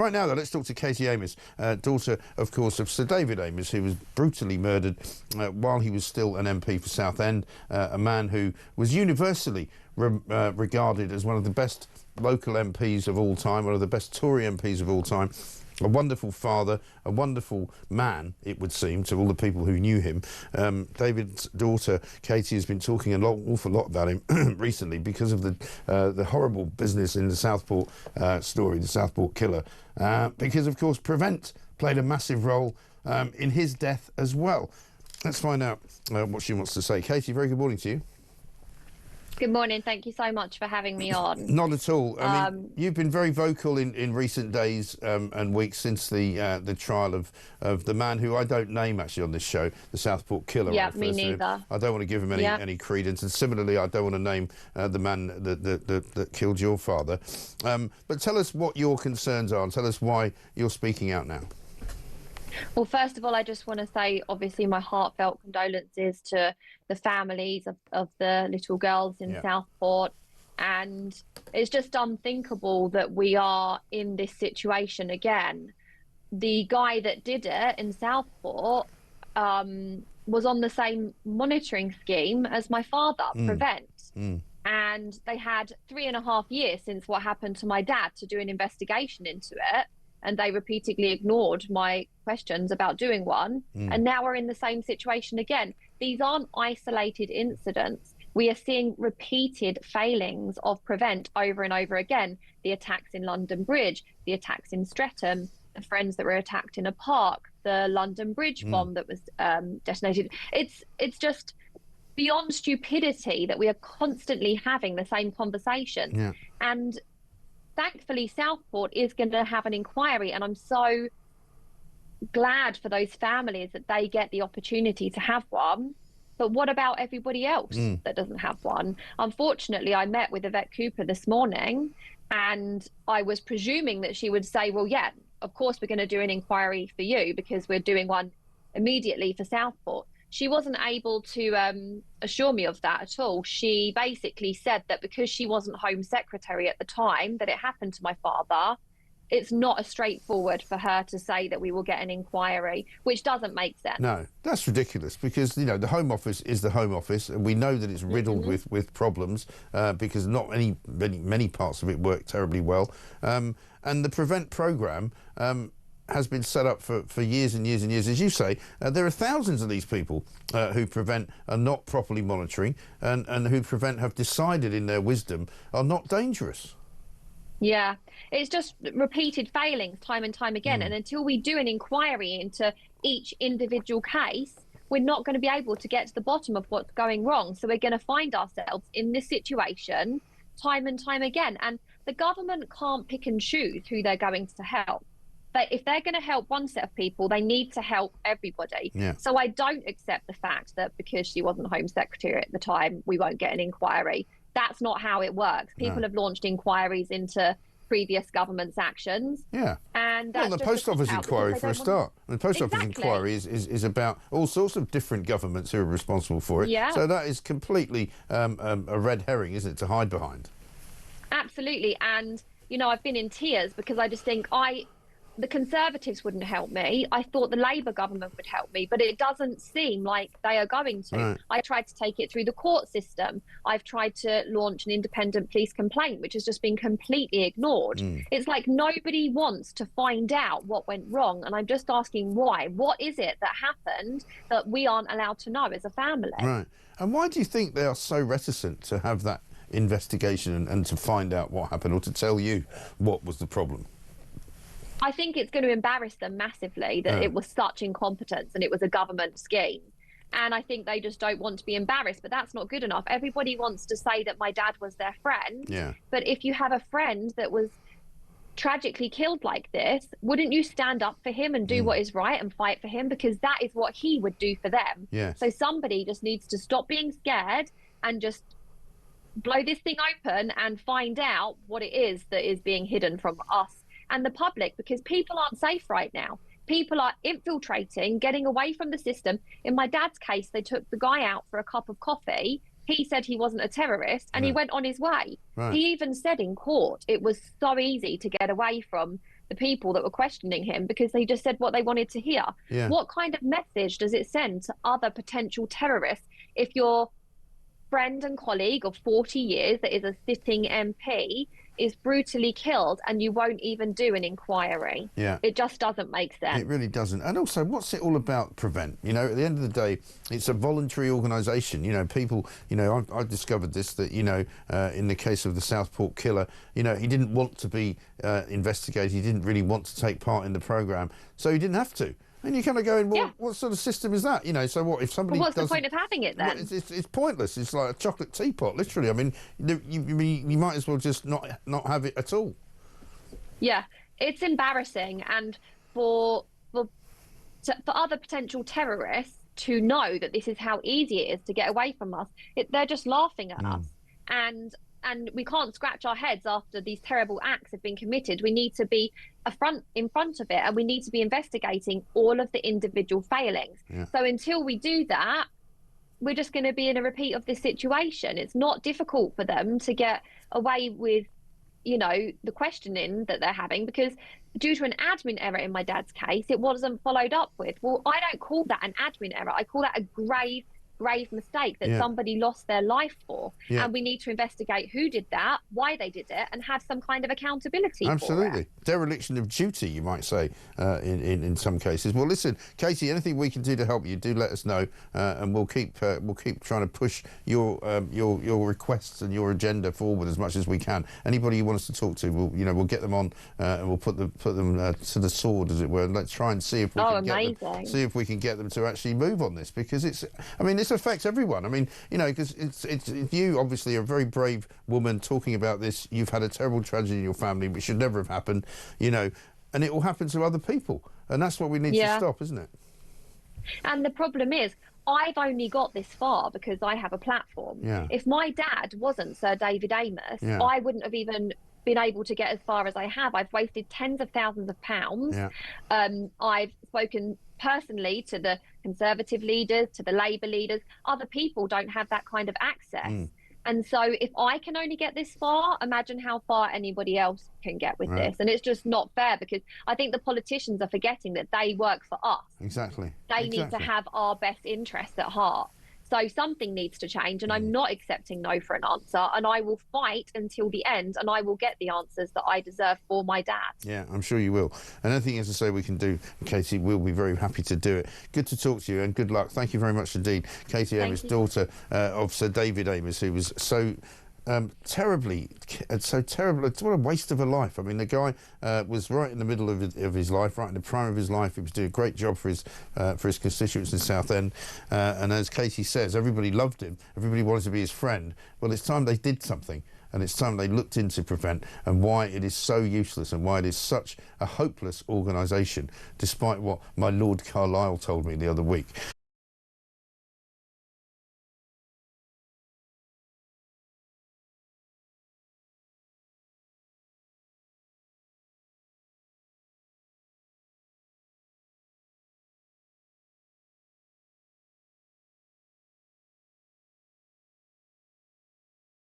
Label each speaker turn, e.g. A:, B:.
A: Right now, though, let's talk to Katie Amess, daughter, of course, of Sir David Amess, who was brutally murdered while he was still an MP for Southend, a man who was universally regarded as one of the best local MPs of all time, one of the best Tory MPs of all time. A wonderful father, a wonderful man, it would seem, to all the people who knew him. David's daughter, Katie, has been talking an awful lot about him recently because of the horrible business in the Southport story, the Southport killer. Because, of course, Prevent played a massive role in his death as well. Let's find out what she wants to say. Katie, very good morning to you.
B: Good morning. Thank you so much for having me on.
A: Not at all. I mean, you've been very vocal in recent days and weeks since the trial of the man who I don't name actually on this show, the Southport killer.
B: Yeah, me neither.
A: I don't want to give him any credence, and similarly, I don't want to name the man that killed your father. But tell us what your concerns are, and tell us why you're speaking out now.
B: Well, first of all, I just want to say, obviously, my heartfelt condolences to the families of the little girls in Southport. And it's just unthinkable that we are in this situation again. The guy that did it in Southport was on the same monitoring scheme as my father, Prevent. And they had 3.5 years since what happened to my dad to do an investigation into it. And they repeatedly ignored my questions about doing one. And now we're in the same situation again. These aren't isolated incidents. We are seeing repeated failings of Prevent over and over again. The attacks in London Bridge, the attacks in Streatham, the friends that were attacked in a park, the London Bridge bomb that was detonated. It's just beyond stupidity that we are constantly having the same conversation. And thankfully, Southport is going to have an inquiry, and I'm so glad for those families that they get the opportunity to have one. But what about everybody else that doesn't have one? Unfortunately, I met with Yvette Cooper this morning, and I was presuming that she would say, well, yeah, of course we're going to do an inquiry for you because we're doing one immediately for Southport. She wasn't able to assure me of that at all. She basically said that because she wasn't Home Secretary at the time that it happened to my father, it's not as straightforward for her to say that we will get an inquiry, which doesn't make sense. No,
A: that's ridiculous because, you know, the Home Office is the Home Office, and we know that it's riddled with problems because not many parts of it work terribly well. And the Prevent programme has been set up for years and years and years. As you say, there are thousands of these people who Prevent are not properly monitoring and who Prevent have decided in their wisdom are not dangerous.
B: Yeah, it's just repeated failings time and time again. And until we do an inquiry into each individual case, we're not going to be able to get to the bottom of what's going wrong. So we're going to find ourselves in this situation time and time again. And the government can't pick and choose who they're going to help. If they're going to help one set of people, they need to help everybody. So I don't accept the fact that because she wasn't Home Secretary at the time, we won't get an inquiry. That's not how it works. People have launched inquiries into previous government's actions. And that's
A: the Post Office inquiry for a start. The Post Office inquiry is about all sorts of different governments who are responsible for it. So that is completely a red herring, isn't it, to hide behind?
B: Absolutely. And, you know, I've been in tears because I just think the Conservatives wouldn't help me. I thought the Labour government would help me, but it doesn't seem like they are going to. I tried to take it through the court system. I've tried to launch an independent police complaint, which has just been completely ignored. It's like nobody wants to find out what went wrong, and I'm just asking why. What is it that happened that we aren't allowed to know as a family?
A: And why do you think they are so reticent to have that investigation and to find out what happened or to tell you what was the problem?
B: I think it's going to embarrass them massively that it was such incompetence and it was a government scheme. And I think they just don't want to be embarrassed, but that's not good enough. Everybody wants to say that my dad was their friend. But if you have a friend that was tragically killed like this, wouldn't you stand up for him and do what is right and fight for him? Because that is what he would do for them. So somebody just needs to stop being scared and just blow this thing open and find out what it is that is being hidden from us and the public, because people aren't safe right now. People are infiltrating, getting away from the system. In my dad's case, they took the guy out for a cup of coffee. He said he wasn't a terrorist and he went on his way. He even said in court it was so easy to get away from the people that were questioning him because they just said what they wanted to hear.
A: Yeah.
B: What kind of message does it send to other potential terrorists if your friend and colleague of 40 years that is a sitting MP is brutally killed and you won't even do an inquiry?
A: Yeah.
B: It just doesn't make sense.
A: It really doesn't. And also, what's it all about, Prevent? You know, at the end of the day, it's a voluntary organisation. You know, people, you know, I discovered this, that, you know, in the case of the Southport killer, you know, he didn't want to be investigated. He didn't really want to take part in the programme, so he didn't have to. And you kind of going, well, what sort of system is that? You know, so what if somebody?
B: Well, what's the point of having it then?
A: Well, it's pointless. It's like a chocolate teapot, literally. I mean, you might as well just not have it at all.
B: Yeah, it's embarrassing, and for other potential terrorists to know that this is how easy it is to get away from us, they're just laughing at us, and we can't scratch our heads after these terrible acts have been committed. We need to be in front of it, and we need to be investigating all of the individual failings.
A: Yeah.
B: So until we do that, we're just going to be in a repeat of this situation. It's not difficult for them to get away with, you know, the questioning that they're having, because due to an admin error in my dad's case, it wasn't followed up with. Well, I don't call that an admin error. I call that a grave mistake that somebody lost their life for. And we need to investigate who did that, why they did it, and have some kind of accountability.
A: Absolutely. Dereliction of duty, you might say, in some cases. Well, listen, Katie, anything we can do to help you, do let us know, and we'll keep trying to push your requests and your agenda forward as much as we can. Anybody you want us to talk to, we'll get them on, and we'll put them to the sword, as it were, and let's try and see if we can get them to actually move on this, because this affects everyone. I mean, you know, because it's you obviously are a very brave woman talking about this. You've had a terrible tragedy in your family which should never have happened, you know, and it will happen to other people, and that's what we need to stop, isn't it?
B: And the problem is, I've only got this far because I have a platform. If my dad wasn't Sir David Amess, I wouldn't have even been able to get as far as I have. I've wasted tens of thousands of pounds. I've spoken personally to the Conservative leaders, to the Labour leaders. Other people don't have that kind of access. And so if I can only get this far, imagine how far anybody else can get with this. And it's just not fair, because I think the politicians are forgetting that they work for us.
A: Exactly.
B: They need to have our best interests at heart. So something needs to change, and I'm not accepting no for an answer, and I will fight until the end, and I will get the answers that I deserve for my dad. Yeah,
A: I'm sure you will. And anything, as I say, we can do, Katie, we'll be very happy to do it. Good to talk to you, and good luck. Thank you very much indeed. Katie Amess, daughter of Sir David Amess, who was so terrible. What a waste of a life. I mean, the guy was right in the middle of his life, right in the prime of his life. He was doing a great job for his constituents in Southend, and as Katie says, everybody loved him. Everybody wanted to be his friend. Well, it's time they did something, and it's time they looked into Prevent and why it is so useless and why it is such a hopeless organisation, despite what my Lord Carlisle told me the other week.